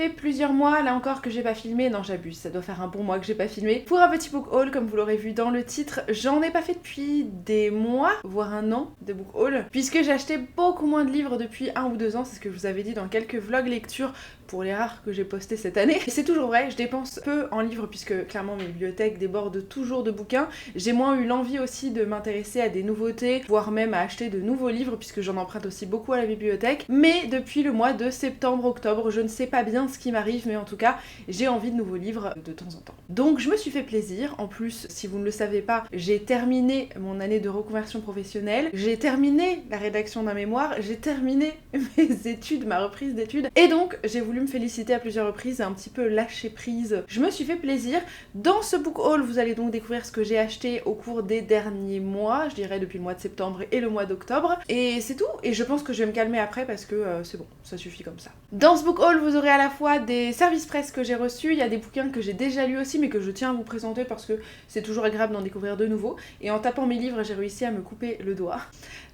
fait plusieurs mois, là encore, que j'ai pas filmé, non j'abuse, ça doit faire un bon mois que j'ai pas filmé, pour un petit book haul, comme vous l'aurez vu dans le titre. J'en ai pas fait depuis des mois, voire un an, de book haul, puisque j'ai acheté beaucoup moins de livres depuis 1 ou 2 ans, c'est ce que je vous avais dit dans quelques vlogs lecture, pour les rares que j'ai postés cette année. Et c'est toujours vrai, je dépense peu en livres puisque clairement mes bibliothèques débordent toujours de bouquins. J'ai moins eu l'envie aussi de m'intéresser à des nouveautés, voire même à acheter de nouveaux livres puisque j'en emprunte aussi beaucoup à la bibliothèque. Mais depuis le mois de septembre-octobre, je ne sais pas bien ce qui m'arrive, mais en tout cas, j'ai envie de nouveaux livres de temps en temps. Donc je me suis fait plaisir. En plus, si vous ne le savez pas, j'ai terminé mon année de reconversion professionnelle, j'ai terminé la rédaction d'un mémoire, j'ai terminé mes études, ma reprise d'études, et donc j'ai voulu me féliciter à plusieurs reprises et un petit peu lâcher prise. Je me suis fait plaisir. Dans ce book haul, vous allez donc découvrir ce que j'ai acheté au cours des derniers mois, je dirais depuis le mois de septembre et le mois d'octobre. Et c'est tout. Et je pense que je vais me calmer après parce que c'est bon, ça suffit comme ça. Dans ce book haul, vous aurez à la fois des services presse que j'ai reçus, il y a des bouquins que j'ai déjà lus aussi mais que je tiens à vous présenter parce que c'est toujours agréable d'en découvrir de nouveaux. Et en tapant mes livres, j'ai réussi à me couper le doigt.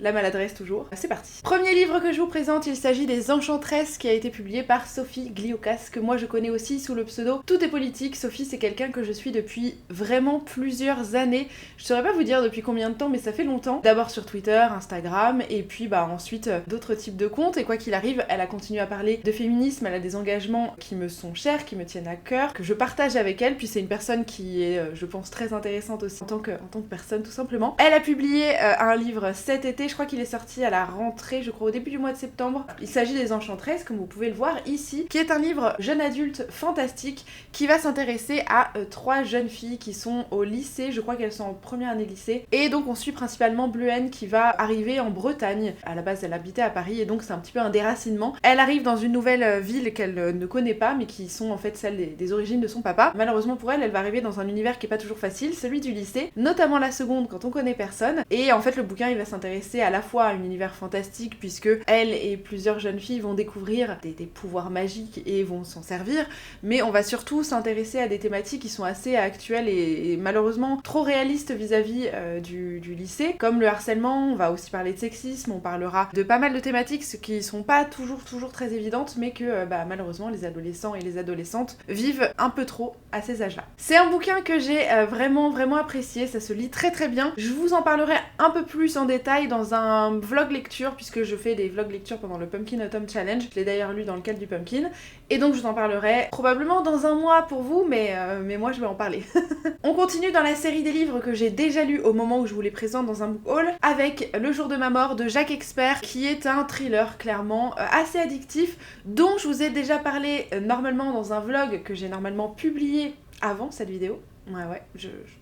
La maladresse toujours. C'est parti. Premier livre que je vous présente, il s'agit des Enchantresses qui a été publié par Sophie Gliocas, que moi je connais aussi sous le pseudo Tout est politique. Sophie, c'est quelqu'un que je suis depuis vraiment plusieurs années. Je saurais pas vous dire depuis combien de temps, mais ça fait longtemps. D'abord sur Twitter, Instagram, et puis ensuite d'autres types de comptes. Et quoi qu'il arrive, elle a continué à parler de féminisme, elle a des engagements qui me sont chers, qui me tiennent à cœur, que je partage avec elle, puis c'est une personne qui est, je pense, très intéressante aussi en tant que personne tout simplement. Elle a publié un livre cet été, je crois qu'il est sorti à la rentrée, je crois au début du mois de septembre. Il s'agit des Enchantresses, comme vous pouvez le voir ici, qui est un livre jeune adulte fantastique qui va s'intéresser à 3 jeunes filles qui sont au lycée, je crois qu'elles sont en première année lycée, et donc on suit principalement Bluenne qui va arriver en Bretagne. À la base elle habitait à Paris et donc c'est un petit peu un déracinement. Elle arrive dans une nouvelle ville qu'elle ne connaît pas mais qui sont en fait celles des origines de son papa. Malheureusement pour elle, elle va arriver dans un univers qui est pas toujours facile, celui du lycée, notamment la seconde quand on connaît personne, et en fait le bouquin il va s'intéresser à la fois à un univers fantastique puisque elle et plusieurs jeunes filles vont découvrir des pouvoirs magiques et vont s'en servir, mais on va surtout s'intéresser à des thématiques qui sont assez actuelles et malheureusement trop réalistes vis-à-vis du lycée, comme le harcèlement. On va aussi parler de sexisme, on parlera de pas mal de thématiques qui sont pas toujours très évidentes, mais que malheureusement les adolescents et les adolescentes vivent un peu trop à ces âges-là. C'est un bouquin que j'ai vraiment apprécié, ça se lit très bien. Je vous en parlerai un peu plus en détail dans un vlog lecture, puisque je fais des vlogs lecture pendant le Pumpkin Autumn Challenge. Je l'ai d'ailleurs lu dans le cadre du Pumpkin, et donc je vous en parlerai probablement dans un mois pour vous, mais moi je vais en parler. On continue dans la série des livres que j'ai déjà lus au moment où je vous les présente dans un book haul, avec Le jour de ma mort de Jacques Expert, qui est un thriller clairement assez addictif, dont je vous ai déjà parlé normalement dans un vlog que j'ai normalement publié avant cette vidéo. Ouais,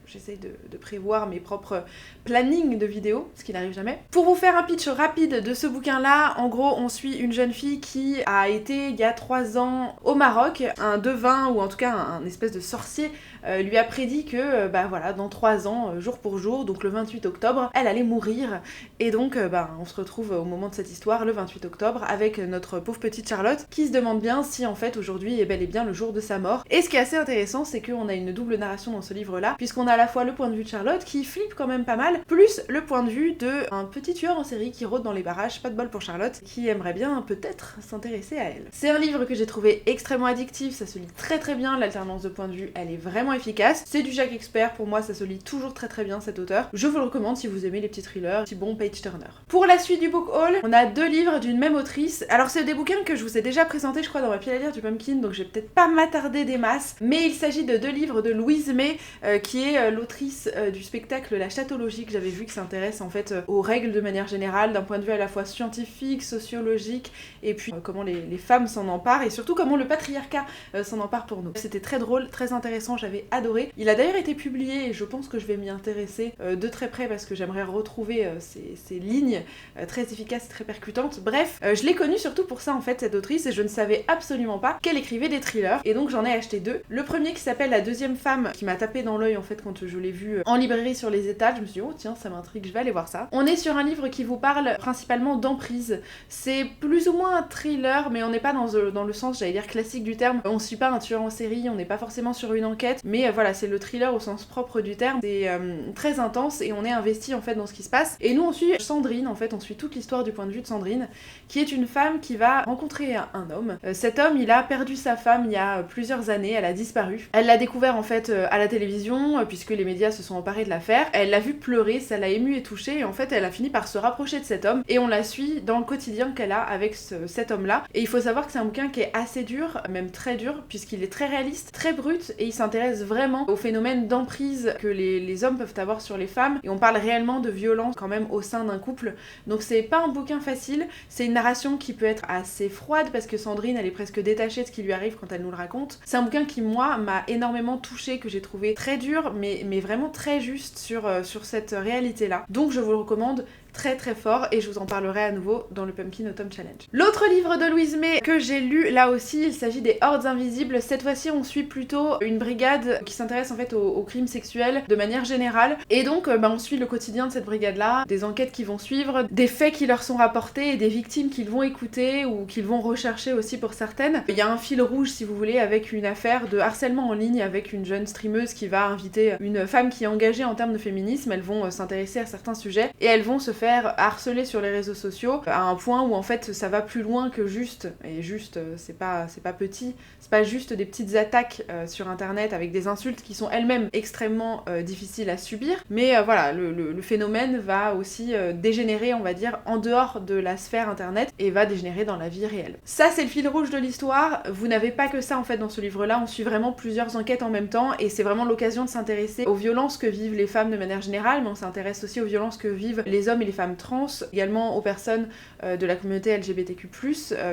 j'essaie de prévoir mes propres plannings de vidéos, ce qui n'arrive jamais. Pour vous faire un pitch rapide de ce bouquin-là, en gros, on suit une jeune fille qui a été, il y a 3 ans, au Maroc. Un devin, ou en tout cas un espèce de sorcier, lui a prédit que, dans 3 ans, jour pour jour, donc le 28 octobre, elle allait mourir. Et donc, on se retrouve au moment de cette histoire, le 28 octobre, avec notre pauvre petite Charlotte, qui se demande bien si, en fait, aujourd'hui est bel et bien le jour de sa mort. Et ce qui est assez intéressant, c'est qu'on a une double narration dans ce livre-là, puisqu'on a à la fois le point de vue de Charlotte, qui flippe quand même pas mal, plus le point de vue d'un petit tueur en série qui rôde dans les barrages, pas de bol pour Charlotte, qui aimerait bien peut-être s'intéresser à elle. C'est un livre que j'ai trouvé extrêmement addictif, ça se lit très bien, l'alternance de point de vue, elle est vraiment efficace. C'est du Jacques Expert, pour moi ça se lit toujours très bien cet auteur. Je vous le recommande si vous aimez les petits thrillers, petit bon page turner. Pour la suite du book haul, on a 2 livres d'une même autrice. Alors c'est des bouquins que je vous ai déjà présentés, je crois, dans ma pile à lire du Pumpkin, donc je vais peut-être pas m'attarder des masses, mais il s'agit de 2 livres de Louise May, qui est l'autrice du spectacle La Chatologie, que j'avais vu, qui s'intéresse en fait aux règles de manière générale, d'un point de vue à la fois scientifique, sociologique, et puis comment les femmes s'en emparent, et surtout comment le patriarcat s'en empare pour nous. C'était très drôle, très intéressant, j'avais adoré. Il a d'ailleurs été publié, et je pense que je vais m'y intéresser de très près, parce que j'aimerais retrouver ces lignes très efficaces et très percutantes. Bref, je l'ai connue surtout pour ça en fait, cette autrice, et je ne savais absolument pas qu'elle écrivait des thrillers, et donc j'en ai acheté 2. Le premier qui s'appelle La deuxième femme, qui m'a tapé dans l'œil en fait quand je l'ai vu en librairie sur les étals. Je me suis dit oh tiens ça m'intrigue, je vais aller voir ça. On est sur un livre qui vous parle principalement d'emprise. C'est plus ou moins un thriller, mais on n'est pas dans le sens, j'allais dire, classique du terme. On suit pas un tueur en série, on n'est pas forcément sur une enquête, mais voilà, c'est le thriller au sens propre du terme. C'est très intense et on est investi en fait dans ce qui se passe. Et nous on suit Sandrine, en fait on suit toute l'histoire du point de vue de Sandrine, qui est une femme qui va rencontrer un homme. Cet homme, il a perdu sa femme il y a plusieurs années, elle a disparu. Elle l'a découvert en fait à la télévision, puisque les médias se sont emparés de l'affaire. Elle l'a vu pleurer, ça l'a émue et touchée, et en fait elle a fini par se rapprocher de cet homme, et on la suit dans le quotidien qu'elle a avec cet homme-là. Et il faut savoir que c'est un bouquin qui est assez dur, même très dur, puisqu'il est très réaliste, très brut, et il s'intéresse vraiment au phénomène d'emprise que les hommes peuvent avoir sur les femmes, et on parle réellement de violence quand même au sein d'un couple. Donc c'est pas un bouquin facile, c'est une narration qui peut être assez froide, parce que Sandrine, elle est presque détachée de ce qui lui arrive quand elle nous le raconte. C'est un bouquin qui, moi, m'a énormément touchée, que j'ai trouvé très dur, mais vraiment très juste sur cette réalité-là. Donc je vous le recommande très très fort, et je vous en parlerai à nouveau dans le Pumpkin Autumn Challenge. L'autre livre de Louise May que j'ai lu, là aussi, il s'agit des Hordes Invisibles. Cette fois-ci, on suit plutôt une brigade qui s'intéresse en fait aux crimes sexuels de manière générale, et donc on suit le quotidien de cette brigade-là, des enquêtes qui vont suivre, des faits qui leur sont rapportés et des victimes qu'ils vont écouter ou qu'ils vont rechercher aussi pour certaines. Il y a un fil rouge, si vous voulez, avec une affaire de harcèlement en ligne avec une jeune streameuse qui va inviter une femme qui est engagée en termes de féminisme. Elles vont s'intéresser à certains sujets et elles vont se faire harceler sur les réseaux sociaux à un point où en fait ça va plus loin que juste, et juste c'est pas petit, c'est pas juste des petites attaques sur internet avec des insultes qui sont elles-mêmes extrêmement difficiles à subir, mais voilà, le phénomène va aussi dégénérer, on va dire, en dehors de la sphère internet et va dégénérer dans la vie réelle. Ça c'est le fil rouge de l'histoire. Vous n'avez pas que ça en fait dans ce livre-là, on suit vraiment plusieurs enquêtes en même temps, et c'est vraiment l'occasion de s'intéresser aux violences que vivent les femmes de manière générale, mais on s'intéresse aussi aux violences que vivent les hommes et les femmes trans, également aux personnes de la communauté LGBTQ+,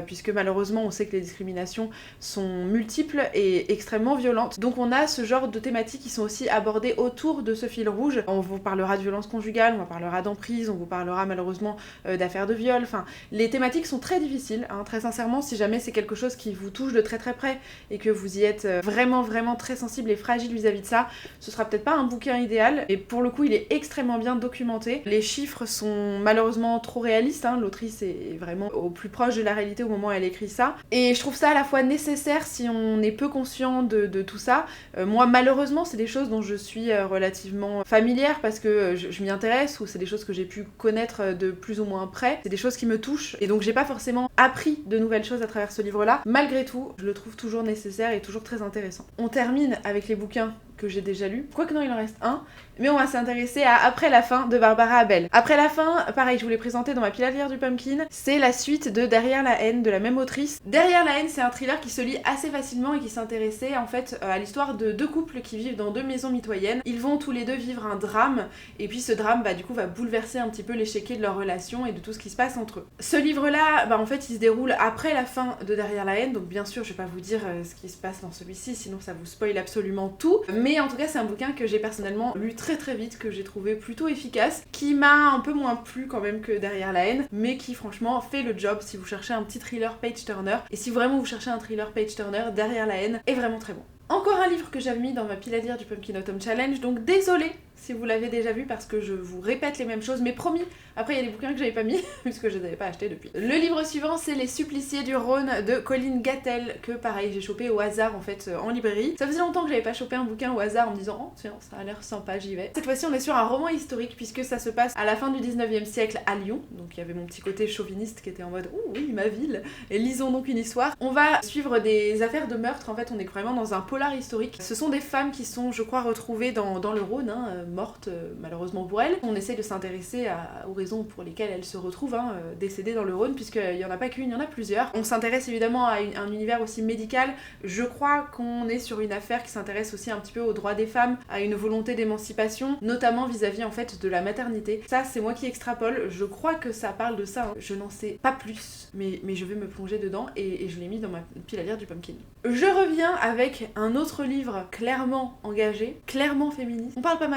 puisque malheureusement on sait que les discriminations sont multiples et extrêmement violentes. Donc on a ce genre de thématiques qui sont aussi abordées autour de ce fil rouge. On vous parlera de violence conjugale, on vous parlera d'emprise, on vous parlera malheureusement d'affaires de viol, enfin les thématiques sont très difficiles, hein, très sincèrement. Si jamais c'est quelque chose qui vous touche de très très près et que vous y êtes vraiment très sensible et fragile vis-à-vis de ça, ce sera peut-être pas un bouquin idéal, et pour le coup il est extrêmement bien documenté. Les chiffres sont malheureusement trop réalistes, hein. L'autrice est vraiment au plus proche de la réalité au moment où elle écrit ça, et je trouve ça à la fois nécessaire si on est peu conscient de tout ça. Moi malheureusement c'est des choses dont je suis relativement familière parce que je m'y intéresse, ou c'est des choses que j'ai pu connaître de plus ou moins près, c'est des choses qui me touchent, et donc j'ai pas forcément appris de nouvelles choses à travers ce livre-là. Malgré tout, je le trouve toujours nécessaire et toujours très intéressant. On termine avec les bouquins que j'ai déjà lu. Quoique non, il en reste un. Mais on va s'intéresser à Après la fin de Barbara Abel. Après la fin, pareil, je vous l'ai présenté dans ma pilatière du Pumpkin. C'est la suite de Derrière la haine de la même autrice. Derrière la haine, c'est un thriller qui se lit assez facilement et qui s'intéressait en fait à l'histoire de deux couples qui vivent dans deux maisons mitoyennes. Ils vont tous les deux vivre un drame, et puis ce drame du coup va bouleverser un petit peu l'échiquier de leur relation et de tout ce qui se passe entre eux. Ce livre-là, en fait, il se déroule après la fin de Derrière la haine, donc bien sûr, je vais pas vous dire ce qui se passe dans celui-ci, sinon ça vous spoil absolument tout. Mais en tout cas, c'est un bouquin que j'ai personnellement lu très vite, que j'ai trouvé plutôt efficace, qui m'a un peu moins plu quand même que Derrière la haine, mais qui franchement fait le job si vous cherchez un petit thriller page-turner. Et si vraiment vous cherchez un thriller page-turner, Derrière la haine est vraiment très bon. Encore un livre que j'avais mis dans ma pile à lire du Pumpkin Autumn Challenge, donc désolée si vous l'avez déjà vu parce que je vous répète les mêmes choses, mais promis, après il y a des bouquins que j'avais pas mis puisque je les avais pas achetés depuis. Le livre suivant, c'est Les Suppliciés du Rhône de Colline Gattel, que pareil j'ai chopé au hasard en fait en librairie. Ça faisait longtemps que j'avais pas chopé un bouquin au hasard en me disant oh tiens ça a l'air sympa, j'y vais. Cette fois-ci on est sur un roman historique puisque ça se passe à la fin du 19e siècle à Lyon, donc il y avait mon petit côté chauviniste qui était en mode oh oui ma ville, et lisons donc une histoire. On va suivre des affaires de meurtre, en fait on est vraiment dans un polar historique. Ce sont des femmes qui sont je crois retrouvées dans le Rhône, mortes malheureusement pour elles. On essaie de s'intéresser aux raisons pour lesquelles elles se retrouvent décédées dans le Rhône, puisqu'il y en a pas qu'une, il y en a plusieurs. On s'intéresse évidemment à un univers aussi médical. Je crois qu'on est sur une affaire qui s'intéresse aussi un petit peu aux droits des femmes, à une volonté d'émancipation, notamment vis-à-vis en fait de la maternité. Ça c'est moi qui extrapole, je crois que ça parle de ça, je n'en sais pas plus, mais je vais me plonger dedans et je l'ai mis dans ma pile à lire du Pumpkin. Je reviens avec un autre livre clairement engagé, clairement féministe. On parle pas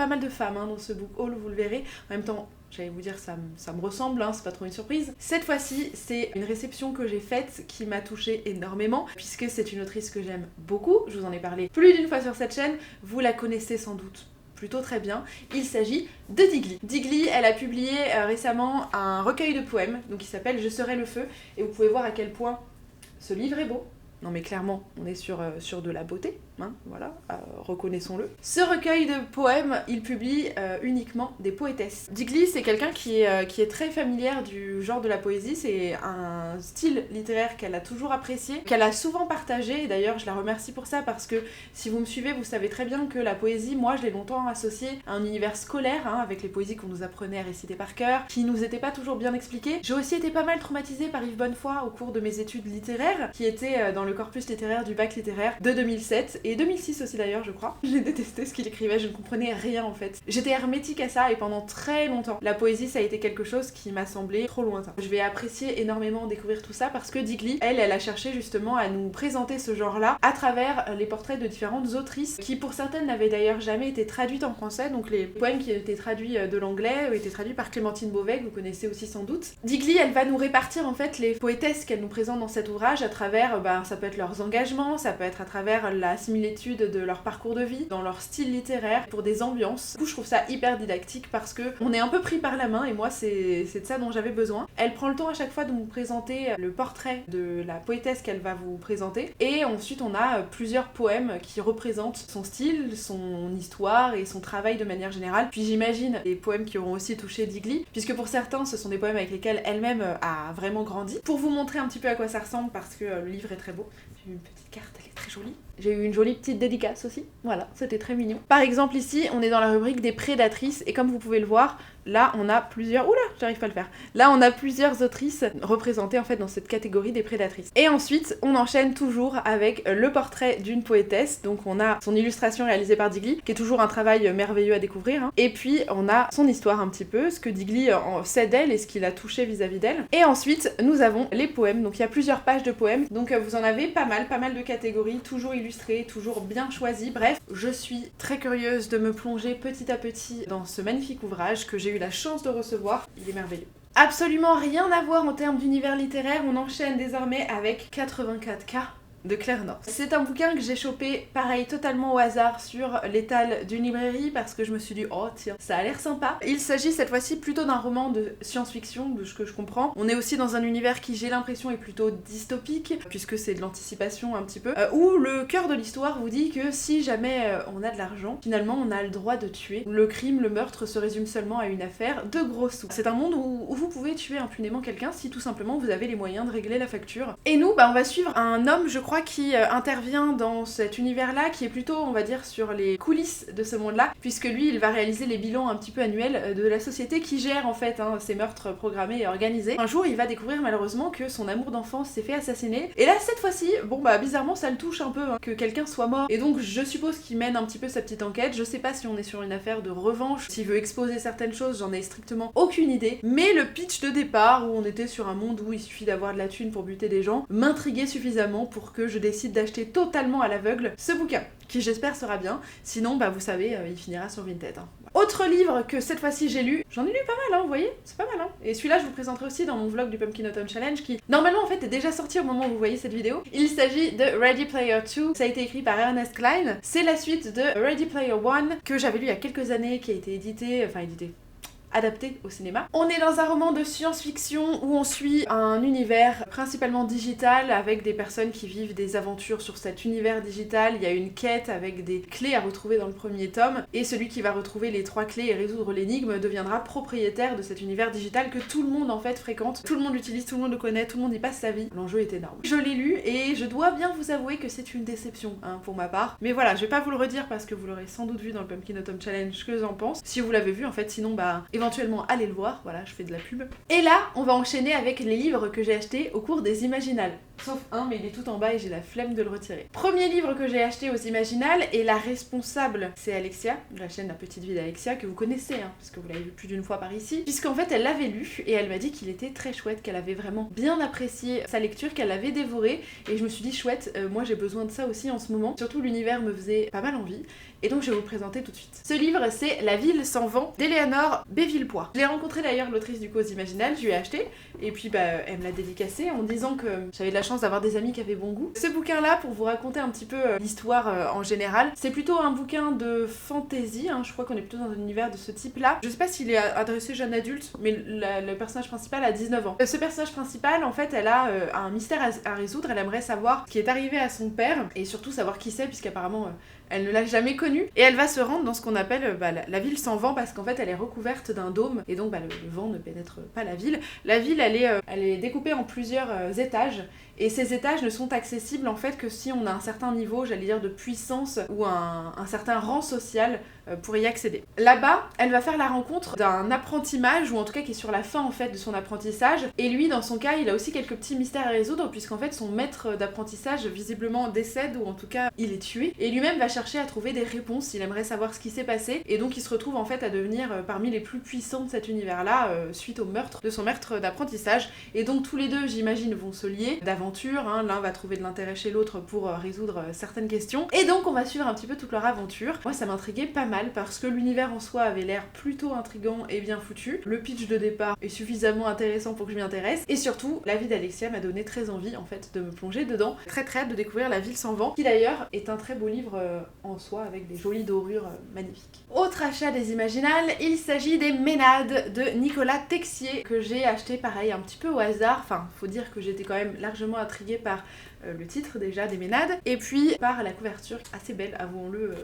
mal de femmes dans ce book haul, vous le verrez. En même temps, j'allais vous dire ça me ressemble, hein, c'est pas trop une surprise. Cette fois-ci, c'est une réception que j'ai faite qui m'a touchée énormément, puisque c'est une autrice que j'aime beaucoup, je vous en ai parlé plus d'une fois sur cette chaîne, vous la connaissez sans doute plutôt très bien. Il s'agit de Digli. Digli, elle a publié récemment un recueil de poèmes, donc qui s'appelle Je serai le feu, et vous pouvez voir à quel point ce livre est beau. Non mais clairement, on est sur de la beauté, hein, voilà, reconnaissons-le. Ce recueil de poèmes, il publie uniquement des poétesses. Digli, c'est quelqu'un qui est très familière du genre de la poésie, c'est un style littéraire qu'elle a toujours apprécié, qu'elle a souvent partagé, et d'ailleurs je la remercie pour ça parce que si vous me suivez, vous savez très bien que la poésie, moi je l'ai longtemps associée à un univers scolaire, hein, avec les poésies qu'on nous apprenait à réciter par cœur, qui nous étaient pas toujours bien expliquées. J'ai aussi été pas mal traumatisée par Yves Bonnefoy au cours de mes études littéraires, qui étaient dans le corpus littéraire du bac littéraire de 2007 et 2006 aussi d'ailleurs je crois. J'ai détesté ce qu'il écrivait, je ne comprenais rien en fait. J'étais hermétique à ça et pendant très longtemps la poésie ça a été quelque chose qui m'a semblé trop lointain. Je vais apprécier énormément découvrir tout ça parce que Digli, elle a cherché justement à nous présenter ce genre là à travers les portraits de différentes autrices qui pour certaines n'avaient d'ailleurs jamais été traduites en français, donc les poèmes qui étaient traduits de l'anglais ont été traduits par Clémentine Beauvais que vous connaissez aussi sans doute. Digli elle va nous répartir en fait les poétesses qu'elle nous présente dans cet ouvrage à travers, ça peut être leurs engagements, ça peut être à travers la similitude de leur parcours de vie, dans leur style littéraire, pour des ambiances. Du coup, je trouve ça hyper didactique parce que on est un peu pris par la main et moi c'est de ça dont j'avais besoin. Elle prend le temps à chaque fois de nous présenter le portrait de la poétesse qu'elle va vous présenter et ensuite on a plusieurs poèmes qui représentent son style, son histoire et son travail de manière générale. Puis j'imagine des poèmes qui auront aussi touché Digli, puisque pour certains ce sont des poèmes avec lesquels elle-même a vraiment grandi. Pour vous montrer un petit peu à quoi ça ressemble parce que le livre est très beau, j'ai une petite carte, elle est très jolie. J'ai eu une jolie petite dédicace aussi, voilà, c'était très mignon. Par exemple ici, on est dans la rubrique des prédatrices et comme vous pouvez le voir, là on a plusieurs... Oula, j'arrive pas à le faire. Là on a plusieurs autrices représentées en fait dans cette catégorie des prédatrices. Et ensuite, on enchaîne toujours avec le portrait d'une poétesse, donc on a son illustration réalisée par Digli, qui est toujours un travail merveilleux à découvrir, hein. Et puis on a son histoire un petit peu, ce que Digli sait d'elle et ce qui l'a touché vis-à-vis d'elle. Et ensuite, nous avons les poèmes, donc il y a plusieurs pages de poèmes, donc vous en avez pas mal de catégories, toujours illustrées, toujours bien choisies. Bref, je suis très curieuse de me plonger petit à petit dans ce magnifique ouvrage que j'ai eu la chance de recevoir. Il est merveilleux. Absolument rien à voir en termes d'univers littéraire, on enchaîne désormais avec 84K de Claire North. C'est un bouquin que j'ai chopé, pareil, totalement au hasard sur l'étal d'une librairie parce que je me suis dit, oh tiens, ça a l'air sympa. Il s'agit cette fois-ci plutôt d'un roman de science-fiction, de ce que je comprends. On est aussi dans un univers qui, j'ai l'impression, est plutôt dystopique, puisque c'est de l'anticipation un petit peu, où le cœur de l'histoire vous dit que si jamais on a de l'argent, finalement on a le droit de tuer. Le crime, le meurtre se résume seulement à une affaire de gros sous. C'est un monde où vous pouvez tuer impunément quelqu'un si tout simplement vous avez les moyens de régler la facture. Et nous, on va suivre un homme, je crois, qui intervient dans cet univers-là, qui est plutôt, on va dire, sur les coulisses de ce monde-là, puisque lui, il va réaliser les bilans un petit peu annuels de la société qui gère en fait ces meurtres programmés et organisés. Un jour, il va découvrir malheureusement que son amour d'enfance s'est fait assassiner. Et là, cette fois-ci, bizarrement, ça le touche un peu, hein, que quelqu'un soit mort. Et donc, je suppose qu'il mène un petit peu sa petite enquête. Je sais pas si on est sur une affaire de revanche, s'il veut exposer certaines choses, j'en ai strictement aucune idée. Mais le pitch de départ, où on était sur un monde où il suffit d'avoir de la thune pour buter des gens, m'intriguait suffisamment pour que je décide d'acheter totalement à l'aveugle ce bouquin, qui j'espère sera bien, sinon vous savez, il finira sur Vinted, hein. Autre livre que cette fois-ci j'ai lu, j'en ai lu pas mal, hein, vous voyez, c'est pas mal, hein. Et celui-là je vous présenterai aussi dans mon vlog du Pumpkin Autumn Challenge qui normalement en fait est déjà sorti au moment où vous voyez cette vidéo. Il s'agit de Ready Player 2, ça a été écrit par Ernest Cline, c'est la suite de Ready Player 1 que j'avais lu il y a quelques années, qui a été adapté au cinéma. On est dans un roman de science-fiction où on suit un univers principalement digital avec des personnes qui vivent des aventures sur cet univers digital. Il y a une quête avec des clés à retrouver dans le premier tome et celui qui va retrouver les 3 clés et résoudre l'énigme deviendra propriétaire de cet univers digital que tout le monde en fait fréquente, tout le monde l'utilise, tout le monde le connaît, tout le monde y passe sa vie. L'enjeu est énorme. Je l'ai lu et je dois bien vous avouer que c'est une déception, hein, pour ma part. Mais voilà, je vais pas vous le redire parce que vous l'aurez sans doute vu dans le Pumpkin Autumn Challenge ce que j'en pense. Si vous l'avez vu en fait, sinon éventuellement allez le voir, voilà, je fais de la pub. Et là, on va enchaîner avec les livres que j'ai achetés au cours des Imaginales. Sauf un, mais il est tout en bas et j'ai la flemme de le retirer. Premier livre que j'ai acheté aux Imaginales, et la responsable, c'est Alexia, de la chaîne La Petite Vie d'Alexia, que vous connaissez, hein, parce que vous l'avez vu plus d'une fois par ici. Puisqu'en fait, elle l'avait lu, et elle m'a dit qu'il était très chouette, qu'elle avait vraiment bien apprécié sa lecture, qu'elle l'avait dévoré, et je me suis dit, chouette, moi j'ai besoin de ça aussi en ce moment. Surtout l'univers me faisait pas mal envie, et donc je vais vous le présenter tout de suite. Ce livre, c'est La ville sans vent d'Éléonore Bévillepoix. Je l'ai rencontré d'ailleurs, l'autrice du Cause Imaginal, je lui ai acheté, et puis elle me l'a dédicacé en disant que j'avais de la chance d'avoir des amis qui avaient bon goût. Ce bouquin-là, pour vous raconter un petit peu l'histoire en général, c'est plutôt un bouquin de fantasy, je crois qu'on est plutôt dans un univers de ce type-là. Je sais pas s'il est adressé jeune adulte, mais le personnage principal a 19 ans. Ce personnage principal, en fait, elle a un mystère à résoudre, elle aimerait savoir ce qui est arrivé à son père, et surtout savoir qui c'est, puisqu'apparemment elle ne l'a jamais connu, et elle va se rendre dans ce qu'on appelle la ville sans vent, parce qu'en fait elle est recouverte d'un dôme, et donc le vent ne pénètre pas la ville. La ville, elle est découpée en plusieurs étages, et ces étages ne sont accessibles en fait que si on a un certain niveau, j'allais dire, de puissance ou un certain rang social pour y accéder. Là-bas, elle va faire la rencontre d'un apprenti mage, ou en tout cas qui est sur la fin en fait de son apprentissage, et lui dans son cas il a aussi quelques petits mystères à résoudre, puisqu'en fait son maître d'apprentissage visiblement décède, ou en tout cas il est tué, et lui-même va chercher à trouver des réponses, il aimerait savoir ce qui s'est passé, et donc il se retrouve en fait à devenir parmi les plus puissants de cet univers-là suite au meurtre de son maître d'apprentissage, et donc tous les deux j'imagine vont se lier d'aventure, l'un va trouver de l'intérêt chez l'autre pour résoudre certaines questions, et donc on va suivre un petit peu toute leur aventure. Moi ça m'intriguait pas mal, parce que l'univers en soi avait l'air plutôt intriguant et bien foutu, le pitch de départ est suffisamment intéressant pour que je m'y intéresse, et surtout la vie d'Alexia m'a donné très envie en fait de me plonger dedans. Très hâte de découvrir La ville sans vent, qui d'ailleurs est un très beau livre en soi, avec des jolies dorures magnifiques. Autre achat des Imaginales, il s'agit des Ménades de Nicolas Texier, que j'ai acheté pareil un petit peu au hasard. Enfin, faut dire que j'étais quand même largement intriguée par le titre déjà des Ménades, et puis par la couverture assez belle, avouons-le.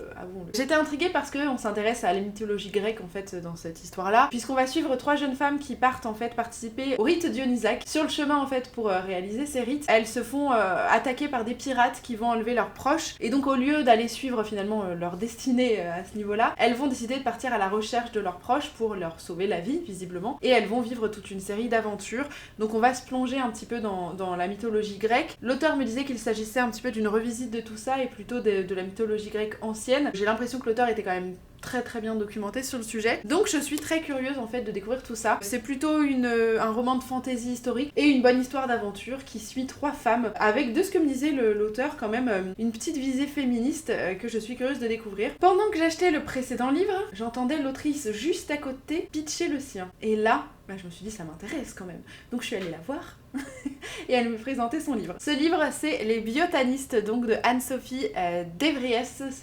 J'étais intriguée parce qu'on s'intéresse à la mythologie grecque en fait dans cette histoire-là, puisqu'on va suivre 3 jeunes femmes qui partent en fait participer au rite dionysaque. Sur le chemin en fait pour réaliser ces rites, elles se font attaquer par des pirates qui vont enlever leurs proches, et donc au lieu d'aller suivre finalement leur destinée à ce niveau-là, elles vont décider de partir à la recherche de leurs proches pour leur sauver la vie visiblement, et elles vont vivre toute une série d'aventures. Donc on va se plonger un petit peu dans la mythologie grecque. L'auteur me disait qu'il s'agissait un petit peu d'une revisite de tout ça, et plutôt de la mythologie grecque ancienne. J'ai l'impression que l'auteur était quand même très bien documenté sur le sujet, donc je suis très curieuse en fait de découvrir tout ça. C'est plutôt un roman de fantasy historique et une bonne histoire d'aventure qui suit 3 femmes, avec, de ce que me disait l'auteur, quand même une petite visée féministe que je suis curieuse de découvrir. Pendant que j'achetais le précédent livre, j'entendais l'autrice juste à côté pitcher le sien, et là je me suis dit ça m'intéresse quand même, donc je suis allée la voir et elle me présentait son livre. Ce livre, c'est Les Biotanistes, donc de Anne-Sophie Devries.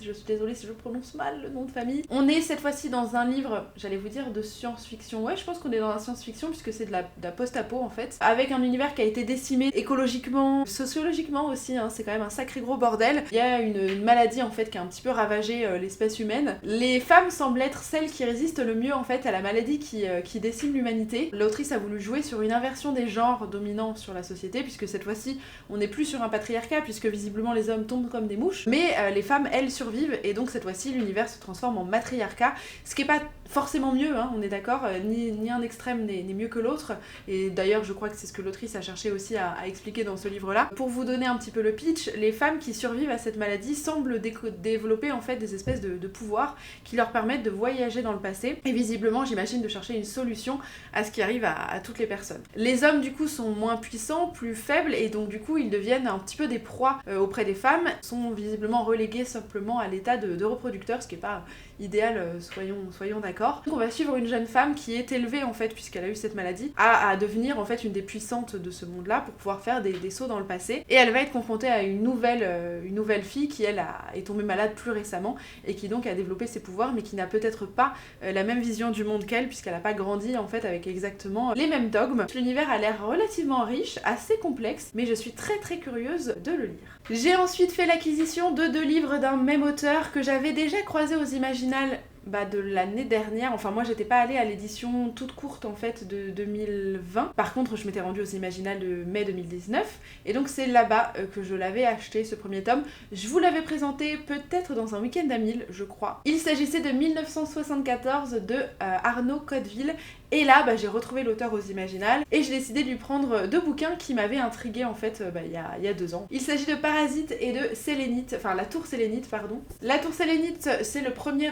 Je suis désolée si je prononce mal le nom de famille. On est cette fois-ci dans un livre, j'allais vous dire, de science-fiction. Ouais, je pense qu'on est dans la science-fiction, puisque c'est de la post-apo en fait, avec un univers qui a été décimé écologiquement, sociologiquement aussi, c'est quand même un sacré gros bordel. Il y a une maladie en fait qui a un petit peu ravagé l'espèce humaine. Les femmes semblent être celles qui résistent le mieux en fait à la maladie qui décime l'humanité. L'autrice a voulu jouer sur une inversion des genres dominants sur la société, puisque cette fois-ci on n'est plus sur un patriarcat, puisque visiblement les hommes tombent comme des mouches, mais les femmes elles survivent, et donc cette fois-ci l'univers se transforme en matriarcat, ce qui est pas forcément mieux, on est d'accord, ni un extrême n'est mieux que l'autre, et d'ailleurs je crois que c'est ce que l'autrice a cherché aussi à expliquer dans ce livre-là. Pour vous donner un petit peu le pitch, les femmes qui survivent à cette maladie semblent développer en fait des espèces de pouvoirs qui leur permettent de voyager dans le passé, et visiblement j'imagine de chercher une solution à ce qui arrive à toutes les personnes. Les hommes du coup sont moins puissants, plus faibles, et donc du coup ils deviennent un petit peu des proies auprès des femmes, sont visiblement relégués simplement à l'état de reproducteurs, ce qui est pas idéal, soyons d'accord. Donc on va suivre une jeune femme qui est élevée en fait, puisqu'elle a eu cette maladie, à devenir en fait une des puissantes de ce monde-là pour pouvoir faire des sauts dans le passé, et elle va être confrontée à une nouvelle fille qui elle est tombée malade plus récemment, et qui donc a développé ses pouvoirs, mais qui n'a peut-être pas la même vision du monde qu'elle, puisqu'elle n'a pas grandi en fait avec exactement les mêmes dogmes. L'univers a l'air relativement riche, assez complexe, mais je suis très curieuse de le lire. J'ai ensuite fait l'acquisition de 2 livres d'un même auteur que j'avais déjà croisé aux Imaginales de l'année dernière. Enfin moi j'étais pas allée à l'édition toute courte en fait de 2020. Par contre je m'étais rendue aux Imaginales de mai 2019, et donc c'est là-bas que je l'avais acheté, ce premier tome. Je vous l'avais présenté peut-être dans un week-end à 1000 je crois. Il s'agissait de 1974 de Arnaud Codeville, et là j'ai retrouvé l'auteur aux Imaginales, et j'ai décidé de lui prendre 2 bouquins qui m'avaient intriguée en fait il y a 2 ans. Il s'agit de Parasite et de Sélénite, enfin La Tour Sélénite pardon. La Tour Sélénite, c'est le premier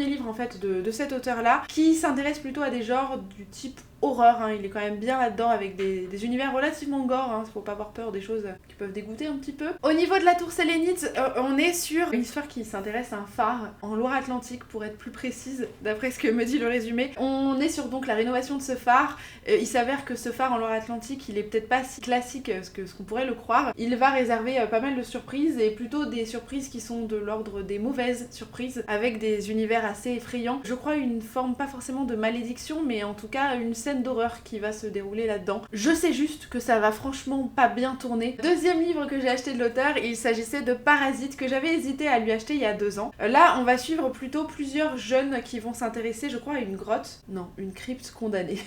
livre en fait de cet auteur là, qui s'intéresse plutôt à des genres du type horreur, hein. Il est quand même bien là-dedans avec des univers relativement gore, hein. Faut pas avoir peur des choses qui peuvent dégoûter un petit peu. Au niveau de la tour sélénite, on est sur une histoire qui s'intéresse à un phare en Loire-Atlantique pour être plus précise, d'après ce que me dit le résumé. On est sur donc la rénovation de ce phare. Il s'avère que ce phare en Loire-Atlantique, il est peut-être pas si classique ce qu'on pourrait le croire. Il va réserver pas mal de surprises et plutôt des surprises qui sont de l'ordre des mauvaises surprises avec des univers assez effrayants. Je crois une forme pas forcément de malédiction mais en tout cas une scène d'horreur qui va se dérouler là-dedans. Je sais juste que ça va franchement pas bien tourner. Deuxième livre que j'ai acheté de l'auteur, il s'agissait de Parasite que j'avais hésité à lui acheter il y a 2 ans. Là on va suivre plutôt plusieurs jeunes qui vont s'intéresser je crois à une grotte, non une crypte condamnée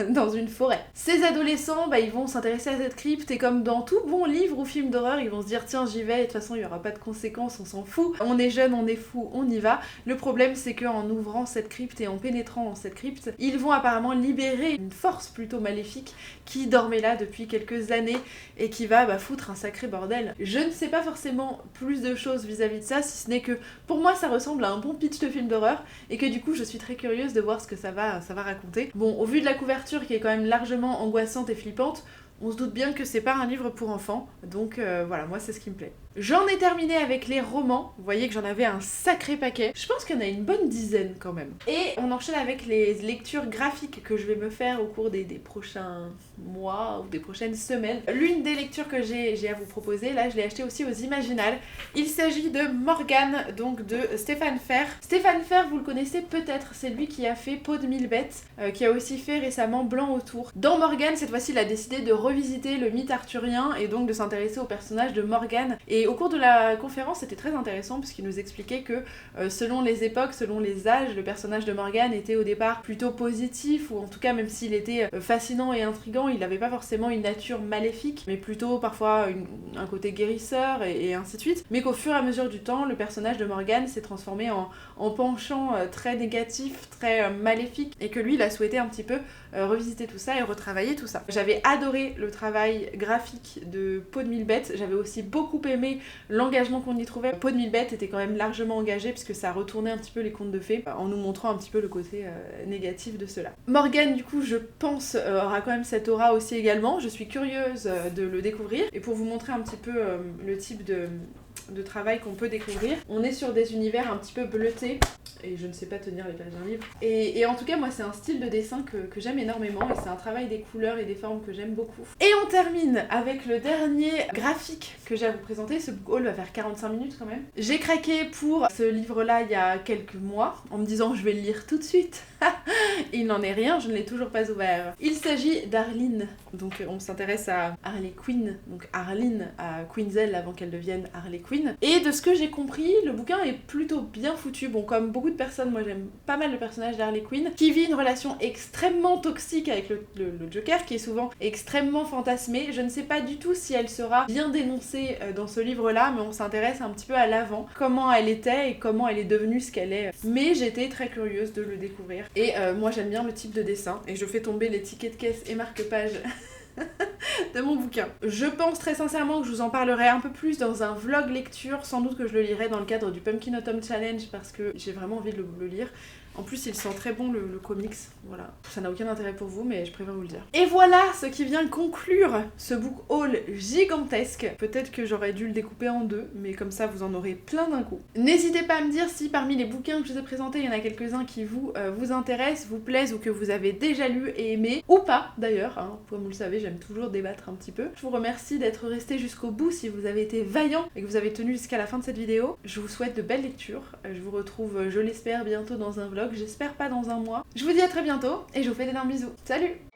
dans une forêt. Ces adolescents ils vont s'intéresser à cette crypte et comme dans tout bon livre ou film d'horreur ils vont se dire tiens j'y vais et de toute façon il y aura pas de conséquences, on s'en fout, on est jeune, on est fou, on y va. Le problème c'est qu'en ouvrant cette crypte et en pénétrant dans cette crypte, ils vont apparemment libérer une force plutôt maléfique qui dormait là depuis quelques années et qui va foutre un sacré bordel. Je ne sais pas forcément plus de choses vis-à-vis de ça, si ce n'est que pour moi ça ressemble à un bon pitch de film d'horreur et que du coup je suis très curieuse de voir ce que ça va raconter. Bon, au vu de la couverture qui est quand même largement angoissante et flippante, on se doute bien que c'est pas un livre pour enfants, donc voilà, moi c'est ce qui me plaît. J'en ai terminé avec les romans, vous voyez que j'en avais un sacré paquet, je pense qu'il y en a une bonne dizaine quand même. Et on enchaîne avec les lectures graphiques que je vais me faire au cours des prochains mois ou des prochaines semaines. L'une des lectures que j'ai à vous proposer, là je l'ai acheté aussi aux Imaginales, il s'agit de Morgane, donc de Stéphane Fer. Stéphane Fer, vous le connaissez peut-être, c'est lui qui a fait Peau de mille bêtes, qui a aussi fait récemment Blanc autour. Dans Morgane, cette fois-ci il a décidé de revisiter le mythe arthurien et donc de s'intéresser au personnage de Morgane. Et au cours de la conférence, c'était très intéressant puisqu'il nous expliquait que selon les époques, selon les âges, le personnage de Morgane était au départ plutôt positif, ou en tout cas même s'il était fascinant et intriguant, il n'avait pas forcément une nature maléfique, mais plutôt parfois un côté guérisseur et ainsi de suite. Mais qu'au fur et à mesure du temps, le personnage de Morgane s'est transformé en penchant très négatif, très maléfique, et que lui il a souhaité un petit peu revisiter tout ça et retravailler tout ça. J'avais adoré le travail graphique de Peau de mille bêtes, j'avais aussi beaucoup aimé l'engagement qu'on y trouvait. Peau de mille bêtes était quand même largement engagé puisque ça retournait un petit peu les contes de fées en nous montrant un petit peu le côté négatif de cela. Morgane du coup je pense aura quand même cette aura aussi également, je suis curieuse de le découvrir et pour vous montrer un petit peu le type de travail qu'on peut découvrir. On est sur des univers un petit peu bleutés et je ne sais pas tenir les pages d'un livre. Et en tout cas, moi, c'est un style de dessin que j'aime énormément et c'est un travail des couleurs et des formes que j'aime beaucoup. Et on termine avec le dernier graphique que j'ai à vous présenter. Ce book haul va faire 45 minutes quand même. J'ai craqué pour ce livre-là il y a quelques mois en me disant je vais le lire tout de suite. Il n'en est rien, je ne l'ai toujours pas ouvert. Il s'agit d'Arline. Donc on s'intéresse à Harley Quinn, donc Arline à Quinzel avant qu'elle devienne Harley Quinn. Et de ce que j'ai compris, le bouquin est plutôt bien foutu. Bon, comme beaucoup de personnes, moi j'aime pas mal le personnage d'Harley Quinn, qui vit une relation extrêmement toxique avec le Joker, qui est souvent extrêmement fantasmé. Je ne sais pas du tout si elle sera bien dénoncée dans ce livre-là, mais on s'intéresse un petit peu à l'avant, comment elle était et comment elle est devenue ce qu'elle est. Mais j'étais très curieuse de le découvrir. Et moi j'aime bien le type de dessin, et je fais tomber les tickets de caisse et marque-pages de mon bouquin. Je pense très sincèrement que je vous en parlerai un peu plus dans un vlog lecture, sans doute que je le lirai dans le cadre du Pumpkin Autumn Challenge parce que j'ai vraiment envie de le lire. En plus, il sent très bon le comics, voilà. Ça n'a aucun intérêt pour vous, mais je préfère vous le dire. Et voilà ce qui vient conclure ce book haul gigantesque. Peut-être que j'aurais dû le découper en 2, mais comme ça, vous en aurez plein d'un coup. N'hésitez pas à me dire si parmi les bouquins que je vous ai présentés, il y en a quelques-uns qui vous intéressent, vous plaisent ou que vous avez déjà lu et aimé, ou pas d'ailleurs, hein. Comme vous le savez, j'aime toujours débattre un petit peu. Je vous remercie d'être resté jusqu'au bout si vous avez été vaillant et que vous avez tenu jusqu'à la fin de cette vidéo. Je vous souhaite de belles lectures. Je vous retrouve, je l'espère, bientôt dans un vlog. J'espère pas dans un mois. Je vous dis à très bientôt et je vous fais d'énormes bisous. Salut!